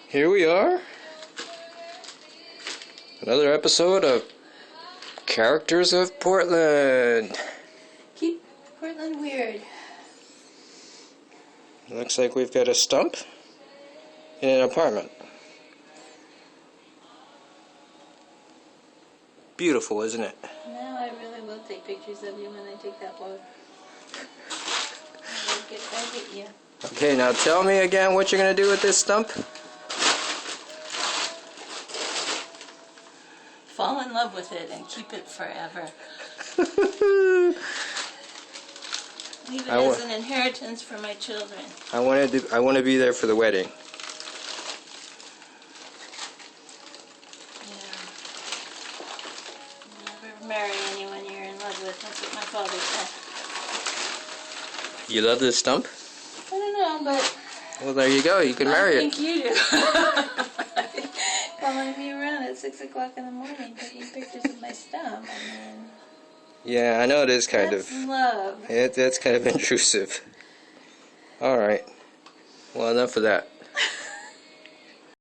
Here we are. Another episode of Characters of Portland. Keep Portland weird. Looks like we've got a stump in an apartment. Beautiful, isn't it? Now I really will take pictures of you when I take that walk. I'll get you. Okay, now tell me again what you're going to do with this stump. Fall in love with it and keep it forever. Leave it as an inheritance for my children. I want to be there for the wedding. Yeah. Never marry anyone you're in love with. That's what my father said. You love this stump? I don't know, but... Well, there you go. You can marry it. I think you do. Following me around at 6 o'clock in the morning taking pictures of my stump. I mean... Yeah, I know it is kind That's of... love. That's kind of intrusive. Alright. Well, enough of that.